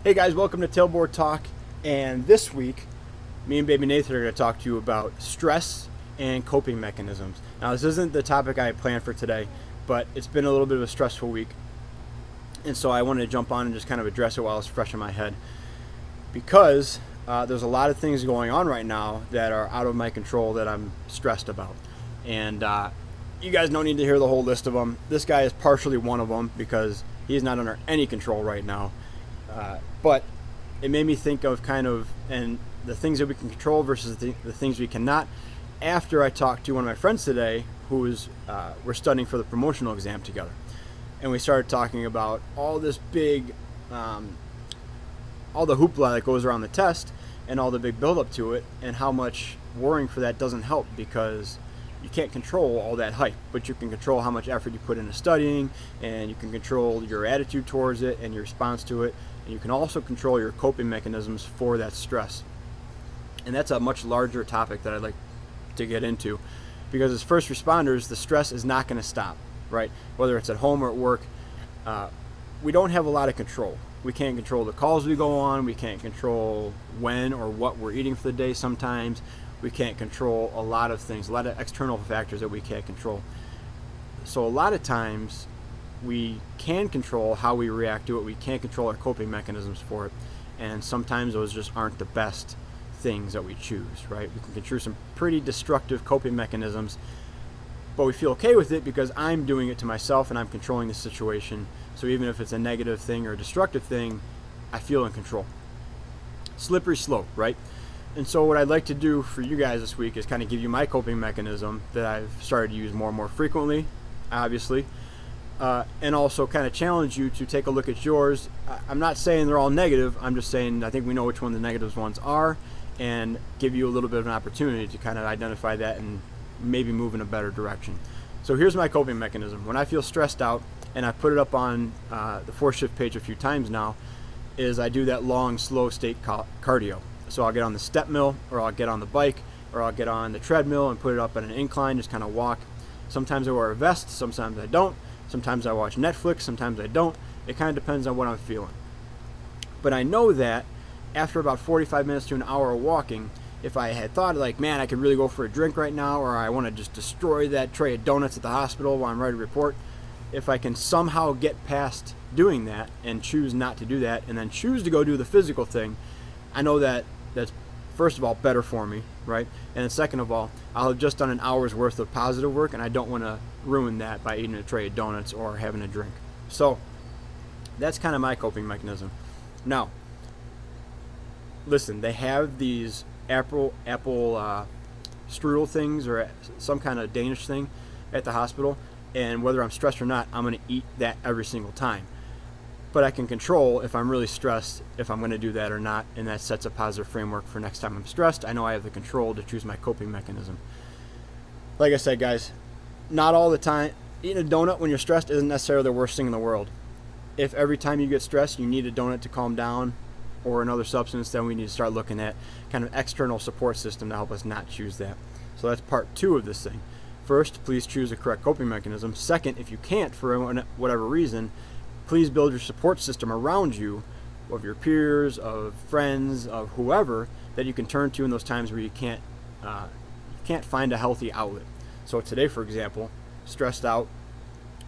Hey guys, welcome to Tailboard Talk. And this week, me and baby Nathan are going to talk to you about stress and coping mechanisms. Now, this isn't the topic I had planned for today, but it's been a little bit of a stressful week. And so I wanted to jump on and just kind of address it while it's fresh in my head. Because there's a lot of things going on right now that are out of my control that I'm stressed about. And you guys don't need to hear the whole list of them. This guy is partially one of them because he's not under any control right now. But it made me think of and the things that we can control versus the things we cannot. After I talked to one of my friends today, we're studying for the promotional exam together, and we started talking about all this big, all the hoopla that goes around the test, and all the big build-up to it, and how much worrying for that doesn't help because you can't control all that hype, but you can control how much effort you put into studying, and you can control your attitude towards it and your response to it, and you can also control your coping mechanisms for that stress. And that's a much larger topic that I'd like to get into, because as first responders, the stress is not going to stop, right? Whether it's at home or at work, we don't have a lot of control. We can't control the calls we go on. We can't control when or what we're eating for the day sometimes. We can't control a lot of things, a lot of external factors that we can't control. So a lot of times we can control how we react to it. We can't control our coping mechanisms for it. And sometimes those just aren't the best things that we choose, right? We can control some pretty destructive coping mechanisms, but we feel okay with it because I'm doing it to myself and I'm controlling the situation. So even if it's a negative thing or a destructive thing, I feel in control. Slippery slope, right? And so what I'd like to do for you guys this week is kind of give you my coping mechanism that I've started to use more and more frequently, obviously, and also kind of challenge you to take a look at yours. I'm not saying they're all negative. I'm just saying I think we know which one the negative ones are, and give you a little bit of an opportunity to kind of identify that and maybe move in a better direction. So here's my coping mechanism. When I feel stressed out, and I put it up on the 4Shift page a few times now, is I do that long, slow state cardio. So I'll get on the step mill, or I'll get on the bike, or I'll get on the treadmill and put it up at an incline, just kind of walk. Sometimes I wear a vest, sometimes I don't. Sometimes I watch Netflix, sometimes I don't. It kind of depends on what I'm feeling. But I know that after about 45 minutes to an hour of walking, if I had thought like, man, I could really go for a drink right now, or I want to just destroy that tray of donuts at the hospital while I'm ready to report, if I can somehow get past doing that and choose not to do that, and then choose to go do the physical thing, I know that that's, first of all, better for me, right? And then second of all, I'll have just done an hour's worth of positive work, and I don't want to ruin that by eating a tray of donuts or having a drink. So that's kind of my coping mechanism. Now, listen, they have these apple strudel things or some kind of Danish thing at the hospital, and whether I'm stressed or not, I'm going to eat that every single time. But I can control if I'm really stressed, if I'm going to do that or not, and that sets a positive framework for next time I'm stressed. I know I have the control to choose my coping mechanism. Like I said, guys, not all the time. Eating a donut when you're stressed isn't necessarily the worst thing in the world. If every time you get stressed you need a donut to calm down or another substance, then we need to start looking at kind of external support system to help us not choose that. So that's part 2 of this thing. First, please choose a correct coping mechanism. Second, if you can't for whatever reason, please build your support system around you, of your peers, of friends, of whoever, that you can turn to in those times where you can't find a healthy outlet. So today, for example, stressed out,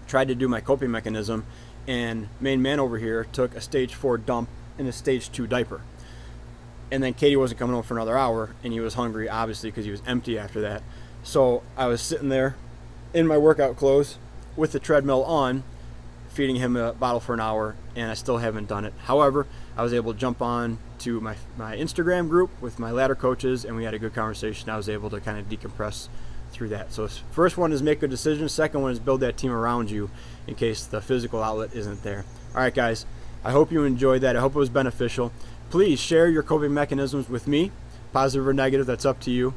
tried to do my coping mechanism, and main man over here took a stage 4 dump in a stage 2 diaper. And then Katie wasn't coming home for another hour, and he was hungry, obviously, because he was empty after that. So I was sitting there in my workout clothes with the treadmill on, feeding him a bottle for an hour, and I still haven't done it. However, I was able to jump on to my Instagram group with my ladder coaches, and we had a good conversation. I was able to kind of decompress through that. So first one is make good decisions. Second one is build that team around you in case the physical outlet isn't there. All right, guys, I hope you enjoyed that. I hope it was beneficial. Please share your coping mechanisms with me, positive or negative, that's up to you.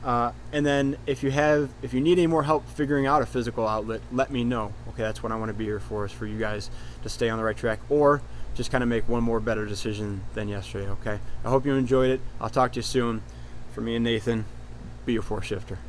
And then if you need any more help figuring out a physical outlet, let me know. Okay, that's what I want to be here for, is for you guys to stay on the right track or just kind of make one more better decision than yesterday. Okay, I hope you enjoyed it. I'll talk to you soon. For me and Nathan, be a 4-shifter.